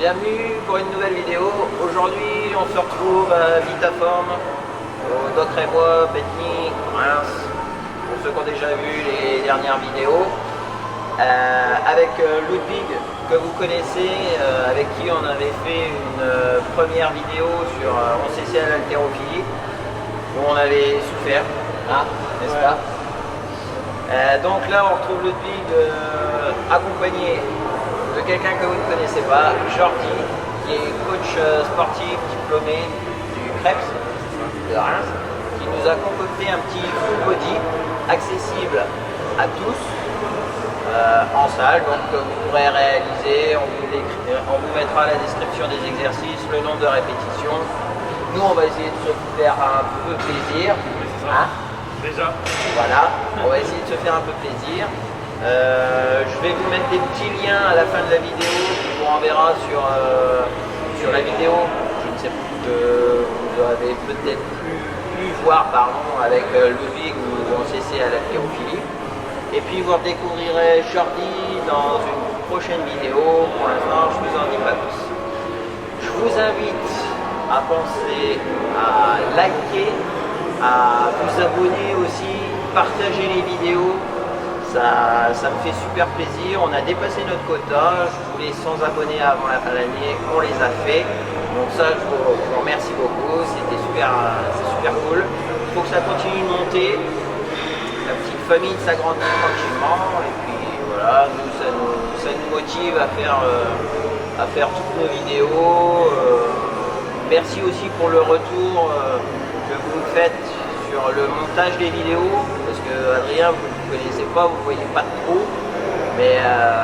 Bienvenue pour une nouvelle vidéo. Aujourd'hui, on se retrouve à Vitaform, au Docré-Bois, Petny, Reims, pour ceux qui ont déjà vu les dernières vidéos, avec Ludwig, que vous connaissez, avec qui on avait fait une première vidéo sur 11cc à l'haltérophilie, où on avait souffert, hein, n'est-ce pas? Donc là, on retrouve Ludwig accompagné de quelqu'un que vous ne connaissez pas, Jordi, qui est coach sportif diplômé du CREPS de Reims, qui nous a concocté un petit full body accessible à tous en salle. Donc vous pourrez réaliser, on vous mettra à la description des exercices, le nombre de répétitions. Nous, on va essayer de se faire un peu plaisir. Hein? Déjà. Voilà, on va essayer de se faire un peu plaisir. Je vais vous mettre des petits liens à la fin de la vidéo qui vous renverra sur la vidéo. Je ne sais plus que vous avez peut-être pu voir avec Ludwig ou en CC à l'haltérophilie. Et puis vous redécouvrirez Jordi dans une prochaine vidéo. Pour l'instant, je ne vous en dis pas plus. Je vous invite à penser à liker, à vous abonner aussi, partager les vidéos. Ça me fait super plaisir. On a dépassé notre quota. Je voulais 100 abonnés avant la fin de l'année. On les a fait. Donc ça, je vous remercie beaucoup. C'était super, c'est super cool. Il faut que ça continue de monter. La petite famille s'agrandit tranquillement. Et puis voilà, nous, ça nous motive à faire toutes nos vidéos. Merci aussi pour le retour que vous me faites sur le montage des vidéos. Parce que Adrien, vous ne connaissez pas, vous ne voyez pas trop, mais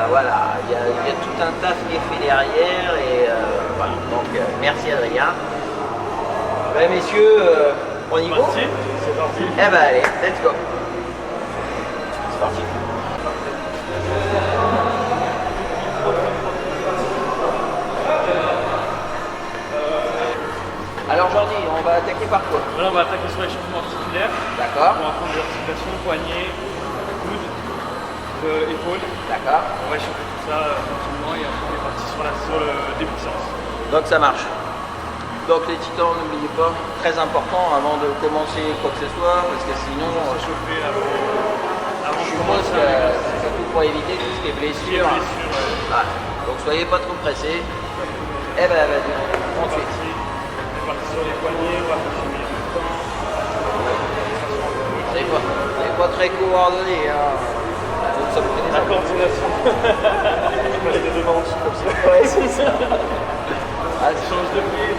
voilà, il y a tout un taf qui est fait derrière, et voilà, donc merci Adrien. Ben, messieurs, on y va? C'est parti. Eh ben allez, let's go. C'est parti. Alors Jordi, on va attaquer par quoi? Voilà, on va attaquer sur l'échauffement articulaire. D'accord. On va prendre des articulations, poignets, coudes, épaules. D'accord. On va échauffer tout ça tranquillement et après on est parti sur le début de séance. Donc ça marche. Donc les titans, n'oubliez pas, très important avant de commencer quoi que ce soit, parce que sinon, On va s'échauffer avant je de suppose commencer. que c'est surtout pour éviter tout ce qui est blessure. Voilà. Donc soyez pas trop pressés. Eh ben vas-y, on suit. On est parti sur les poignets, on va continuer tout le temps. C'est pas très coordonné, hein. Donc ça vous fait des La coordination. Je passe les deux mains en dessous comme ça. Ouais, c'est ça. Ah, Change de pied.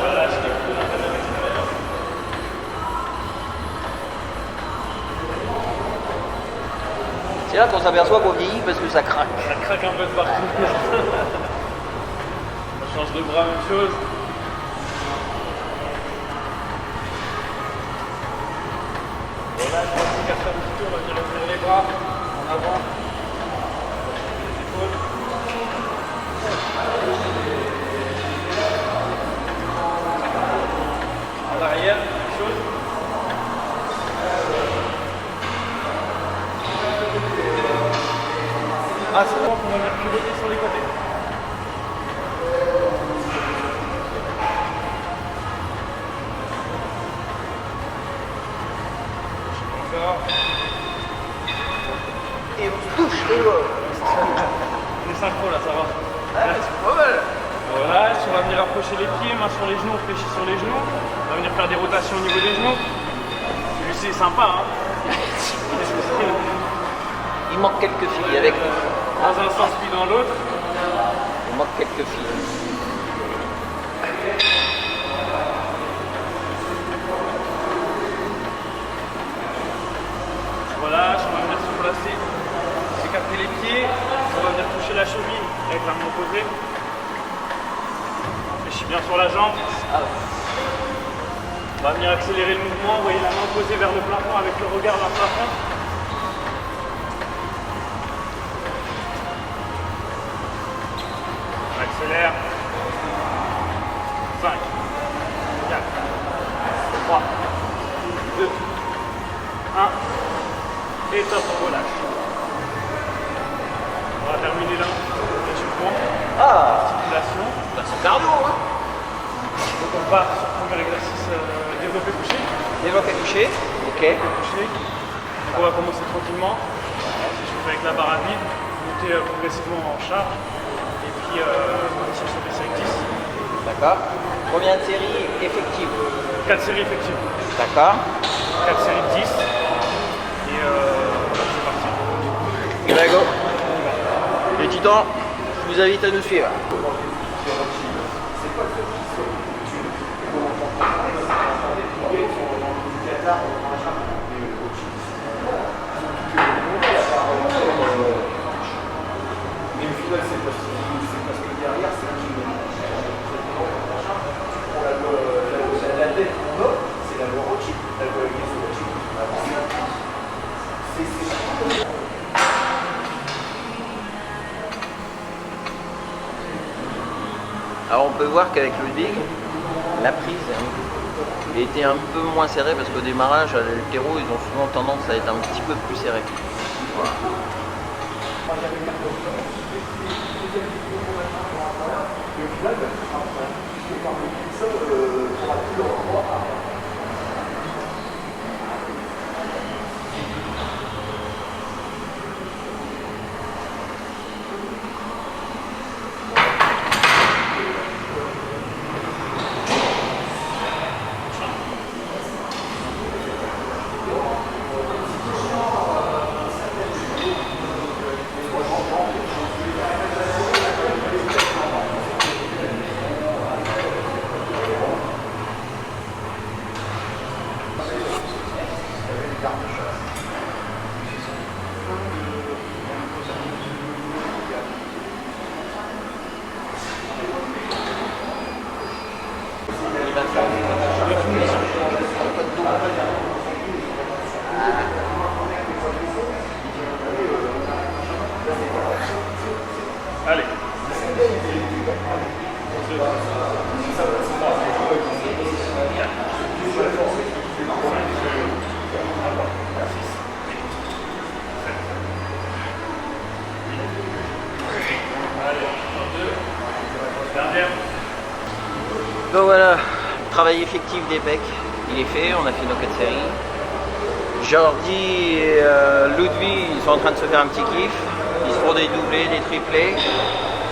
Voilà, je t'ai pris. c'est là qu'on s'aperçoit qu'on vieillit parce que ça craque. Ça craque un peu de partout. On change de bras, même chose. Voilà, je vais faire ça un petit peu, on va venir ouvrir les bras en avant. Les épaules. En arrière, même chose. Ah, c'est bon, on va venir pivoter sur les côtés. Encore. Et on se touche les gars. On est synchro là, ça va. Ah, c'est pas mal. Voilà, on va venir approcher les pieds, mains sur les genoux, on fléchit sur les genoux. On va venir faire des rotations au niveau des genoux. C'est sympa, hein. Il manque quelques filles avec nous. Dans un sens puis dans l'autre. Il manque quelques filles. Voilà, on va venir se placer, s'écarter les pieds. On va venir toucher la cheville avec la main opposée. On fléchit bien sur la jambe. On va venir accélérer le mouvement. Vous voyez la main opposée vers le plafond avec le regard vers le plafond. On accélère. 5, 4, 3, 2, 1. et top, on relâche. On va terminer là. Échauffement. Ah, Articulation. bah, c'est cardio, hein. Donc on part sur le premier exercice développé couché. Développé couché. Ok. Couché. Donc on va commencer tranquillement. S'échauffer avec la barre à vide, monter progressivement en charge. Et puis on va s'échauffer avec 10. D'accord. Combien de séries effectives? 4 séries effectives. D'accord. 4 séries de 10. Et c'est parti. Et ben go. Les titans, je vous invite à nous suivre. Mais au final, c'est parce que derrière, c'est un gym. La tête qu'on a, c'est la loi Rothschild. La loi Rothschild. Alors on peut voir qu'avec le dig, la prise était un peu moins serrée parce qu'au démarrage, à l'haltéro, ils ont souvent tendance à être un petit peu plus serrés. Voilà. Allez. Donc voilà, le travail effectif des pecs, il est fait, on a fait nos 4 séries. Jordi et Ludwig, ils sont en train de se faire un petit kiff. Ils se font des doublés, des triplés.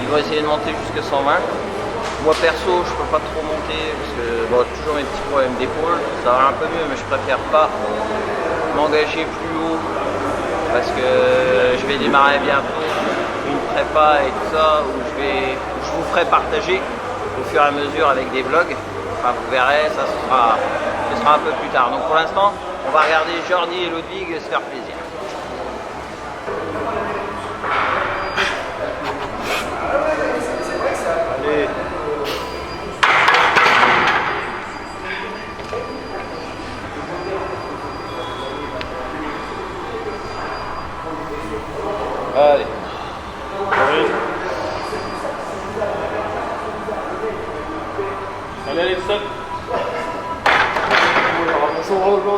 Ils vont essayer de monter jusqu'à 120. Moi perso, je peux pas trop monter parce que bon, toujours mes petits problèmes d'épaule. Ça va un peu mieux, mais je préfère pas m'engager plus haut parce que je vais démarrer bientôt une prépa et tout ça où je vous ferai partager au fur et à mesure avec des vlogs. Enfin, vous verrez, ça ce sera un peu plus tard. Donc pour l'instant, on va regarder Jordi et Ludwig se faire plaisir. Allez. Allez. Oui. Allez, allez, stop.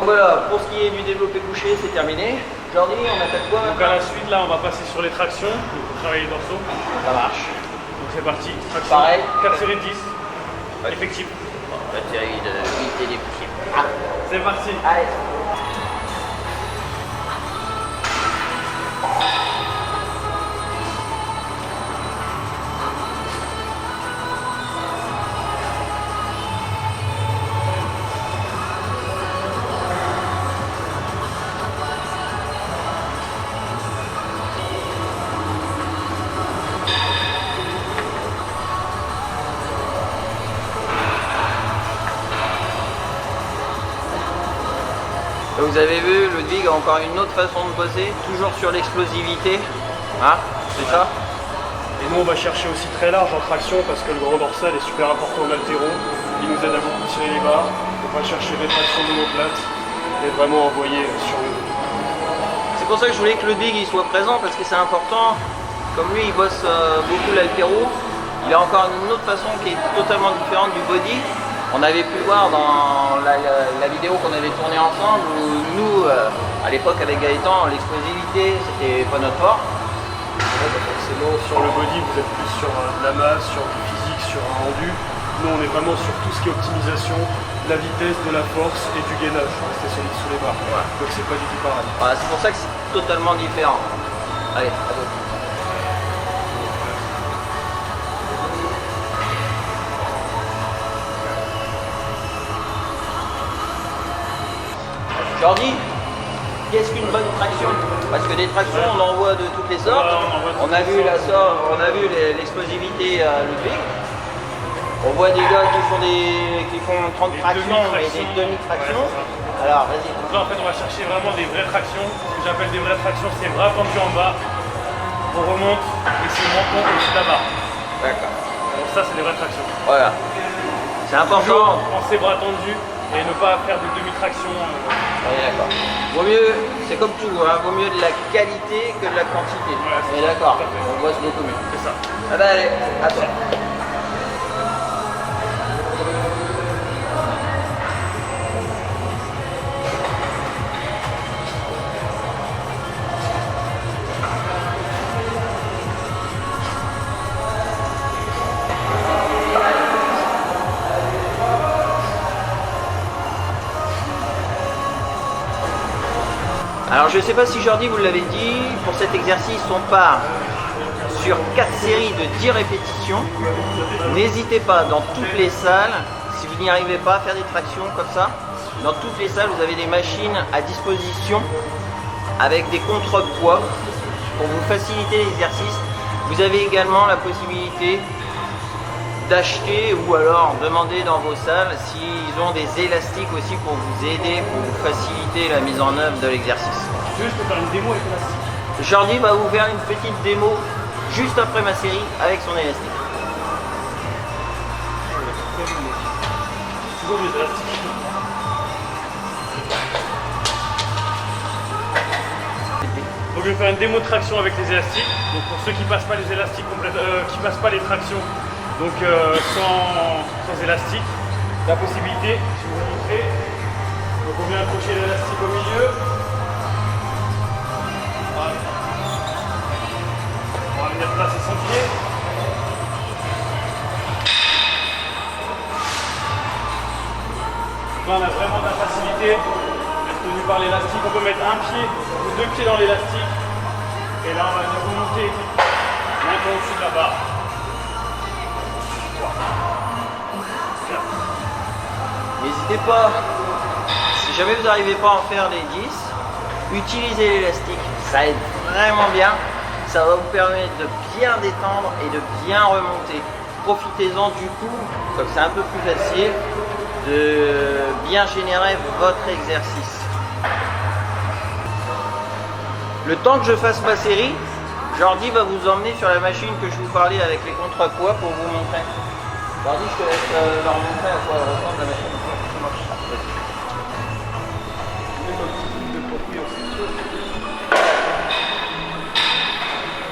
Voilà, pour ce qui est du développé couché, c'est terminé. Jordi, on attaque quoi Donc à la suite, là, on va passer sur les tractions pour travailler les dorsaux. Ça marche. Donc c'est parti. Traction. Pareil. 4 séries de 10. Ouais. Effectif. La série de 8 et des possibles. Ah. C'est parti. Allez. Vous avez vu, Ludwig a encore une autre façon de bosser, toujours sur l'explosivité. Hein, c'est ça? Et nous, on va chercher aussi très large en traction parce que le grand dorsal est super important en haltéro. Il nous aide à beaucoup tirer les barres. On va chercher des tractions monoplates et vraiment envoyer sur le dos. C'est pour ça que je voulais que Ludwig il soit présent parce que c'est important. Comme lui, il bosse beaucoup l'haltéro. Il a encore une autre façon qui est totalement différente du body. On avait pu voir dans la vidéo qu'on avait tournée ensemble où nous, à l'époque avec Gaëtan, l'explosivité c'était pas notre fort. Forcément, sur le body, vous êtes plus sur de la masse, sur du physique, sur un rendu. Nous, on est vraiment sur tout ce qui est optimisation, de la vitesse, de la force et du gainage. Rester solide sous les barres. Ouais. Donc c'est pas du tout pareil. Voilà, c'est pour ça que c'est totalement différent. Allez, à vous. Jordi, qu'est-ce qu'une bonne traction? Parce que des tractions, on en voit de toutes les sortes. On a vu l'explosivité à Ludwig. On voit des gars qui font 30 tractions et des demi-tractions. Alors, vas-y. Donc là, en fait, on va chercher vraiment des vraies tractions. Ce que j'appelle des vraies tractions, c'est bras tendu en bas. On remonte et c'est menton au-dessus de la barre. D'accord. Donc ça, c'est des vraies tractions. Voilà. C'est important. Toujours en ses bras tendus et ne pas faire de demi-traction. Oui, d'accord. Vaut mieux, c'est comme tout, hein, vaut mieux de la qualité que de la quantité. Ouais, on est d'accord, on bosse beaucoup mieux. C'est ça. Ah bah allez, à toi. Alors je ne sais pas si Jordi vous l'avez dit, pour cet exercice on part sur 4 séries de 10 répétitions. N'hésitez pas dans toutes les salles, si vous n'y arrivez pas à faire des tractions comme ça, dans toutes les salles vous avez des machines à disposition avec des contrepoids pour vous faciliter l'exercice. Vous avez également la possibilité d'acheter ou alors demander dans vos salles s'ils ont des élastiques aussi pour vous aider, pour vous faciliter la mise en œuvre de l'exercice. Tu veux, je peux faire une démo avec l'élastique. Jordi va vous faire une petite démo juste après ma série avec son élastique. Toujours des élastiques. Donc je vais faire une démo de traction avec les élastiques. Donc pour ceux qui passent pas les élastiques qui passent pas les tractions, donc sans élastique, la possibilité, je vais vous montrer. Donc on vient accrocher l'élastique au milieu. Voilà. On va venir placer son pied. Donc là on a vraiment de la facilité. Tenu par l'élastique, on peut mettre un pied ou deux pieds dans l'élastique et là on va venir remonter maintenant au-dessus de la barre. N'hésitez pas, si jamais vous n'arrivez pas à en faire les 10, utilisez l'élastique, ça aide vraiment bien, ça va vous permettre de bien détendre et de bien remonter. Profitez-en du coup, comme c'est un peu plus facile, de bien générer votre exercice. Le temps que je fasse ma série, Jordi va vous emmener sur la machine que je vous parlais avec les contrepoids pour vous montrer. Jordi, je te laisse leur montrer à quoi ressemble la machine.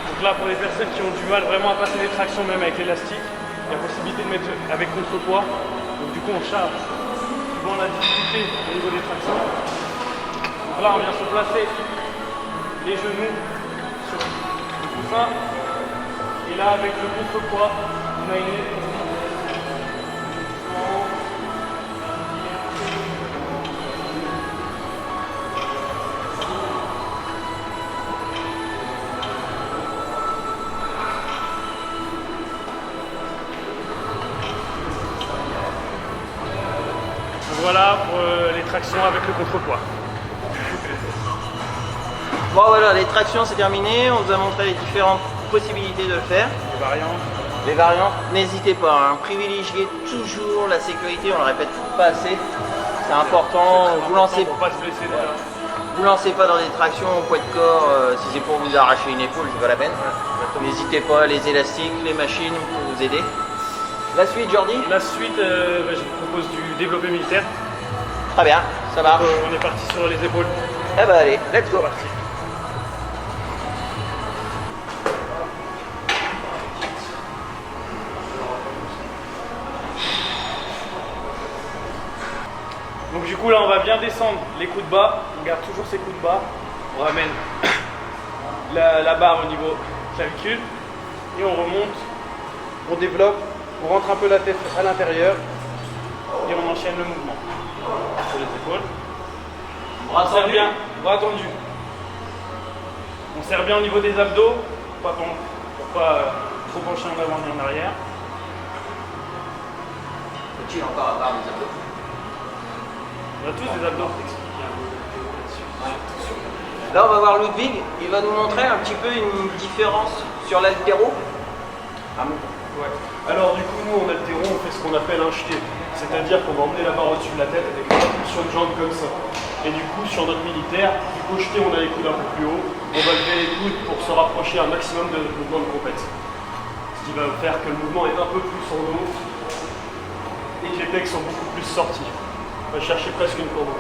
Donc là pour les personnes qui ont du mal vraiment à passer des tractions même avec l'élastique, il y a possibilité de mettre avec contrepoids. Donc du coup on charge suivant la difficulté au niveau des tractions. Donc là on vient se placer les genoux sur le coussin et là avec le contrepoids on a une voilà pour les tractions avec le contrepoids. Bon voilà, les tractions c'est terminé, on vous a montré les différentes possibilités de le faire. Les variantes. Les variantes, n'hésitez pas, hein, privilégiez toujours la sécurité, on le répète pas assez, c'est important, vous lancez, pour pas se blesser déjà. vous lancez pas dans des tractions au poids de corps, si c'est pour vous arracher une épaule, c'est pas la peine. N'hésitez pas, les élastiques, les machines pour vous aider. La suite Jordi? La suite, je vous propose du développé militaire. Très bien, ça marche. On est parti sur les épaules. Eh ben allez, let's go. C'est parti. du coup là on va bien descendre les coudes bas, on garde toujours ces coudes bas, on ramène la barre au niveau clavicule et on remonte, on développe, on rentre un peu la tête à l'intérieur et on enchaîne le mouvement sur les épaules. Bras On serre tendus. bien, bras tendus. On serre bien au niveau des abdos, pour pas trop pencher en avant ni en arrière. Faut-il encore avoir des abdos? On a tous des abdos. Là, on va voir Ludwig. Il va nous montrer un petit peu une différence sur l'haltéro. Ouais. Alors du coup, nous en haltéro, on fait ce qu'on appelle un jeté. C'est-à-dire qu'on va emmener la barre au-dessus de la tête avec une impulsion de jambe comme ça. Et du coup, sur notre militaire, au jeté, on a les coudes un peu plus haut. On va lever les coudes pour se rapprocher un maximum de notre mouvement de compète. Ce qui va faire que le mouvement est un peu plus en haut et que les pecs sont beaucoup plus sortis. On va chercher presque une courbe.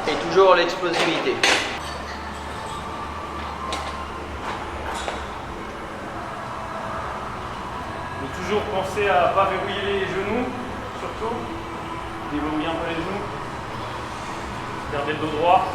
Et toujours l'explosivité. Donc toujours penser à ne pas verrouiller les genoux, surtout. Déverrouiller un peu les genoux. Garder le dos droit.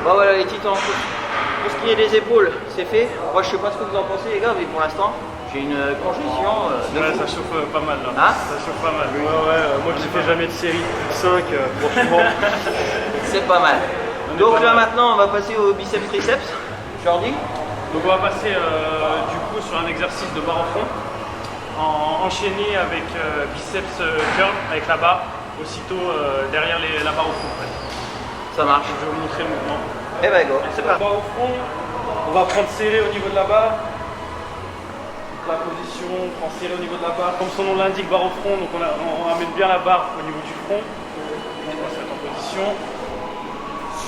Bon voilà les titans, pour ce qui est des épaules, c'est fait. Moi je sais pas ce que vous en pensez les gars, mais pour l'instant j'ai une congestion de Ouais, fou. ça chauffe pas mal là. Hein? Ça chauffe pas mal. Moi qui fais jamais de série de 5, franchement. C'est pas mal. On est Donc pas là mal. maintenant on va passer au biceps triceps. Jordi. Donc on va passer du coup sur un exercice de barre au fond, enchaîné avec biceps curl avec la barre, aussitôt derrière la barre au fond en fait. Ça marche. Je vais vous montrer le mouvement. Eh ben go, c'est La parti. barre au front, on va prendre serré au niveau de la barre. La position, on prend serré au niveau de la barre. Comme son nom l'indique, barre au front, donc on amène bien la barre au niveau du front. On va se mettre en position.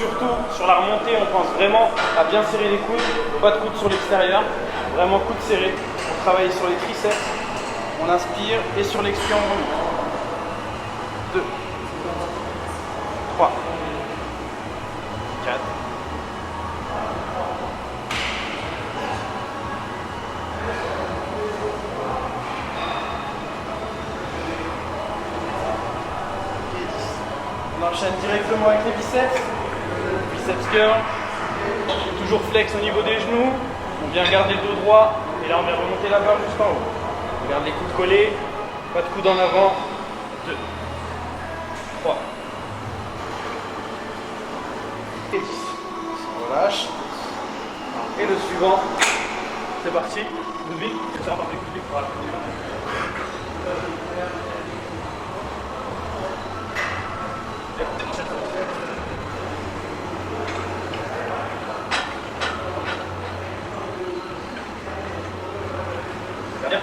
Surtout sur la remontée, on pense vraiment à bien serrer les coudes, pas de coudes sur l'extérieur, vraiment coudes serrés. On travaille sur les triceps, on inspire et sur l'expire on remonte. 2, 3, 4. On enchaîne directement avec les biceps. Biceps curl. Toujours flex au niveau des genoux. On vient garder le dos droit. Et là on vient remonter la barre jusqu'en haut. On garde les coudes collés. Pas de coudes en avant. 2, 3. Et 10. On relâche. Et le suivant. C'est parti. Ludwig. C'est reparti. Voilà. Bien.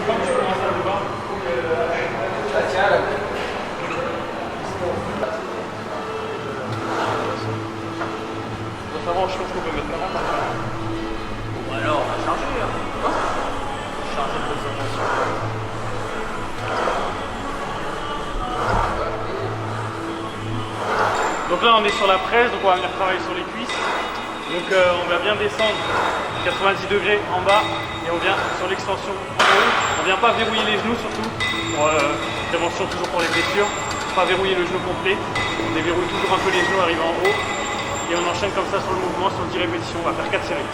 Comme tu commences à le voir, Ah, tiens, là. ça va, je pense qu'on peut mettre la rampe. Bon, alors on va changer. Hein. Charger de concentration. Donc là on est sur la presse, donc on va venir travailler sur les cuisses. Donc on va bien descendre 90 degrés en bas et on vient sur l'extension en haut. On vient pas verrouiller les genoux surtout, pour prévention toujours pour les blessures. Pas verrouiller le genou complet. On déverrouille toujours un peu les genoux arrivant en haut. Et on enchaîne comme ça sur le mouvement, sur 10 répétitions. On va faire 4 séries.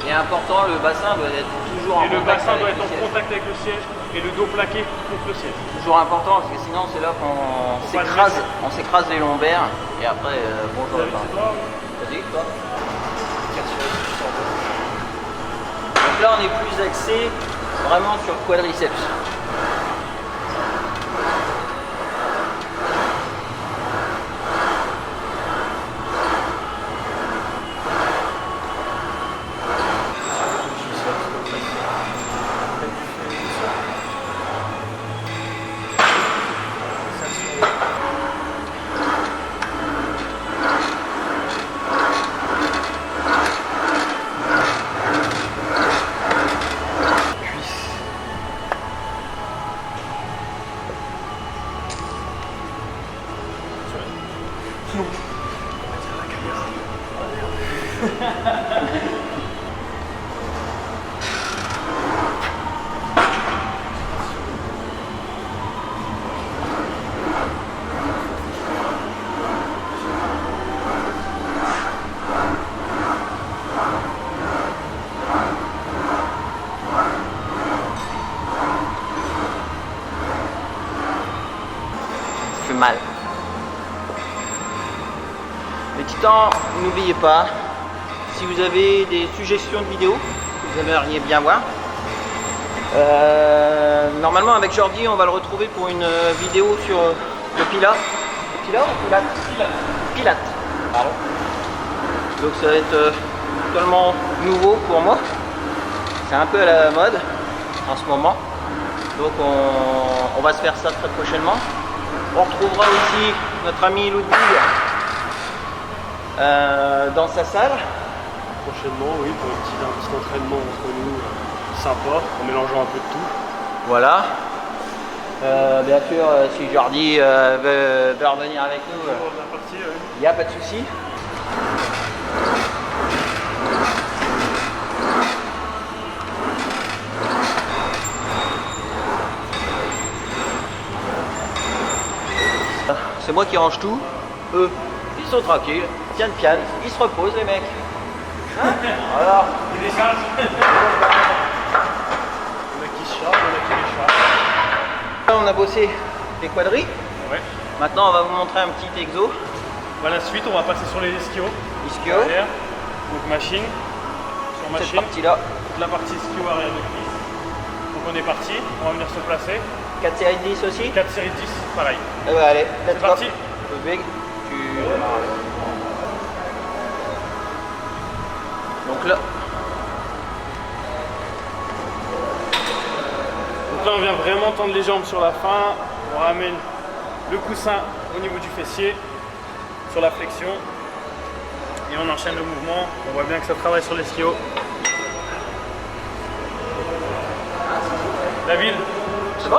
Et important, le bassin doit être toujours en Et le contact bassin doit avec être le en siège. contact avec le siège et le dos plaqué contre le siège. Toujours important parce que sinon c'est là qu'on s'écrase les lombaires et après bonjour. David, c'est toi? Vas-y, toi. Donc là on est plus axé vraiment sur le quadriceps. Ça fait mal. Les titans, n'oubliez pas, si vous avez des suggestions de vidéos que vous aimeriez bien voir, normalement avec Jordi on va le retrouver pour une vidéo sur le Pilates. Pilates ou Pilates? Pilates, pardon. Donc ça va être totalement nouveau pour moi. C'est un peu à la mode en ce moment. Donc on va se faire ça très prochainement. On retrouvera aussi notre ami Ludwig dans sa salle. Prochainement, oui, pour un petit entraînement entre nous, sympa, en mélangeant un peu de tout. Voilà. Bien sûr, si Jordi veut revenir avec nous, il n'y a pas de souci. C'est moi qui range tout. Eux, ils sont tranquilles, tiennent piano, ils se reposent les mecs. Hein? Alors, Il décharge. On a qui se charge, on a qui les charge. là, on a bossé les quadris. Ouais. Maintenant, on va vous montrer un petit exo. Bah, la suite, on va passer sur les ischios. Ischio. Arrière. Donc machine. Sur Cette machine. partie-là. La partie ischio arrière de cuisse. Donc on est parti. On va venir se placer. 4 séries de 10 aussi. 4 séries de 10, pareil. Eh ben, allez, C'est let's go. parti. Ludwig, tu démarres avec. Donc là, Donc là, on vient vraiment tendre les jambes sur la fin. On ramène le coussin au niveau du fessier, sur la flexion. Et on enchaîne le mouvement. On voit bien que ça travaille sur l'ischio. David, c'est bon?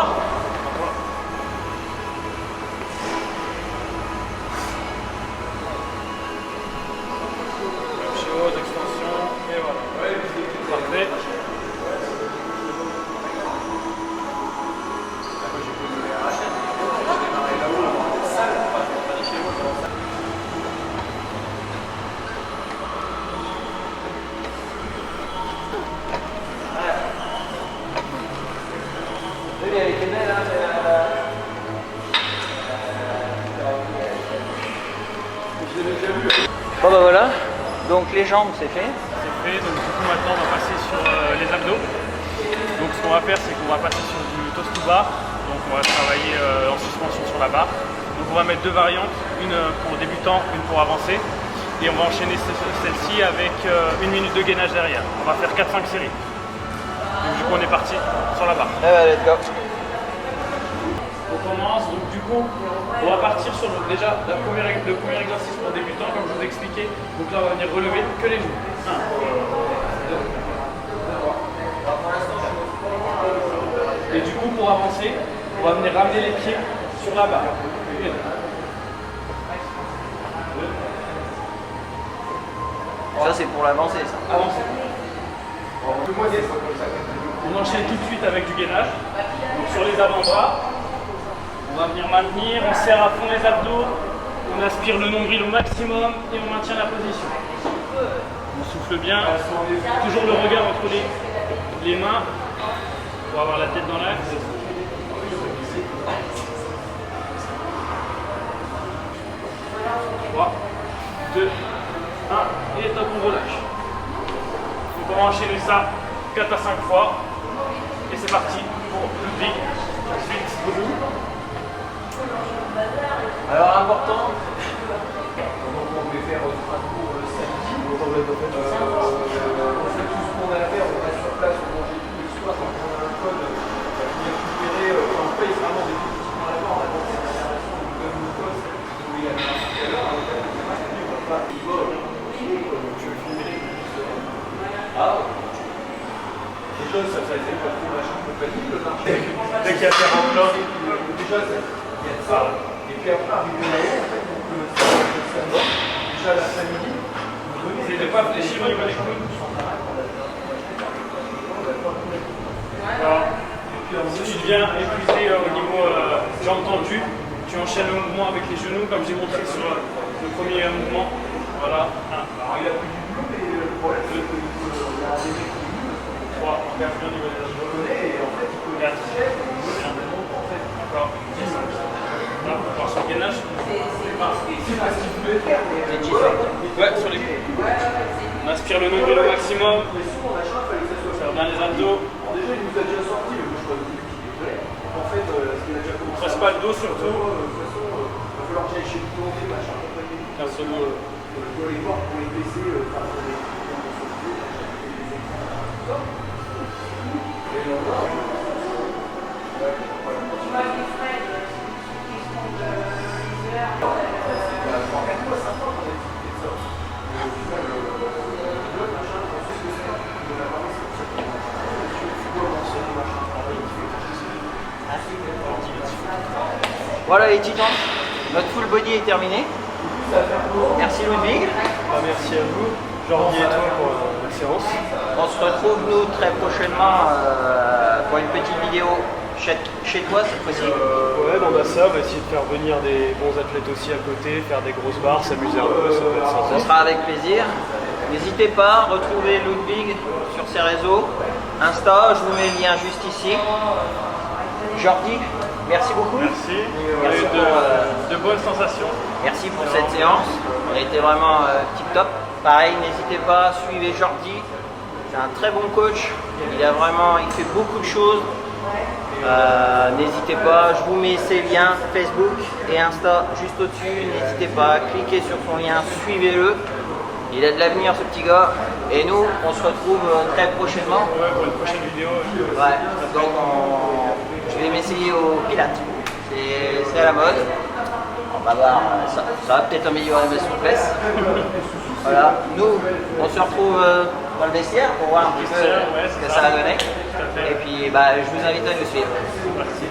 haute extension. Et voilà. Parfait. Bon bah voilà, donc les jambes c'est fait. C'est fait, donc du coup maintenant on va passer sur les abdos. Donc ce qu'on va faire c'est qu'on va passer sur du toast to bar. Donc on va travailler en suspension sur la barre. Donc on va mettre deux variantes, une pour débutant, une pour avancé. Et on va enchaîner celle-ci avec une minute de gainage derrière. On va faire 4-5 séries. Donc du coup on est parti sur la barre. Eh ben, let's go. On commence, donc du coup, on va partir sur déjà le premier exercice pour débutant, comme je vous ai expliqué. Donc là, on va venir relever que les genoux. 1, 2, 3. Et du coup, pour avancer, on va venir ramener les pieds sur la barre. 1, 2. Ça c'est pour l'avancer ça. Avancer. On enchaîne tout de suite avec du gainage. Donc sur les avant-bras, On va venir maintenir, on serre à fond les abdos, on aspire le nombril au maximum et on maintient la position. On souffle bien, toujours le regard entre les mains pour avoir la tête dans l'axe. 3, 2, 1 et top, on relâche. Donc on va enchaîner ça 4 à 5 fois et c'est parti pour le big. Ensuite, debout. Alors important, Donc on devait faire 3 cours le samedi. On fait tout ce qu'on a à faire, on va sur place, on mange et tout. Le soir, quand on a un code, on vient récupérer, on paye vraiment des petits points à la mort. On donne le code, où il y a tout à l'heure. On va pas, il vole. Tu veux filmer les Ah déjà, ça faisait pas trop machin compagnie, le marché. Dès qu'il y a terre en plein. Déjà, il y a ça. Et puis après, arrivé là-haut, en fait, donc le samedi, déjà l'après-midi, Vous n'êtes pas fléchi au niveau des coudes. Si tu deviens épuisé au niveau jambes tendues, tu enchaînes le mouvement avec les genoux comme j'ai montré sur le premier mouvement. Voilà. 1. Alors il a pris du boulot, mais le problème c'est qu'il a des mecs qui 3. On regarde bien au niveau des abdos. connaissent et en fait il peut 4. en fait. Encore. 10. Là, on part sur le gainage. C'est parce qu'il voulait faire, mais Ouais, sur les coudes. On aspire le nombril au maximum. les sous, machin, fallait que ça soit Serre bien les abdos. Alors déjà il nous a déjà sorti, mais je crois qu'il est désolé. En fait, ce qu'il a déjà commencé. Presse pas le dos surtout. De toute façon, il va falloir que j'aille chez le plombier, machin, compagnie. 15 secondes. Je dois aller voir pour les PC, enfin pour les. Et on va. voilà les titans, notre full body est terminé. Merci Ludwig. Merci à vous, Jordi et toi pour la séance. On se retrouve nous très prochainement pour une petite vidéo chez toi cette fois-ci. Ouais, on a ça, on va essayer de faire venir des bons athlètes aussi à côté, faire des grosses barres, s'amuser un peu, ça va être sympa. Ce sera avec plaisir. N'hésitez pas à retrouver Ludwig sur ses réseaux. Insta, je vous mets le lien juste ici. Jordi, merci beaucoup. Merci. On a Merci eu de bonnes sensations. Merci pour cette séance. On a été vraiment tip top. Pareil, n'hésitez pas, suivez Jordi. C'est un très bon coach. Il fait beaucoup de choses. N'hésitez pas, je vous mets ses liens Facebook et Insta juste au-dessus. N'hésitez pas, cliquez sur son lien, suivez-le. Il a de l'avenir ce petit gars. Et nous, on se retrouve très prochainement. Ouais, pour une prochaine vidéo. Ouais, donc je vais m'essayer au Pilates. C'est à la mode. On va voir, ça va peut-être améliorer ma souplesse. Voilà, nous, on se retrouve dans le vestiaire pour voir un petit peu ce que ça va donner. Et puis, je vous invite à nous suivre. Merci.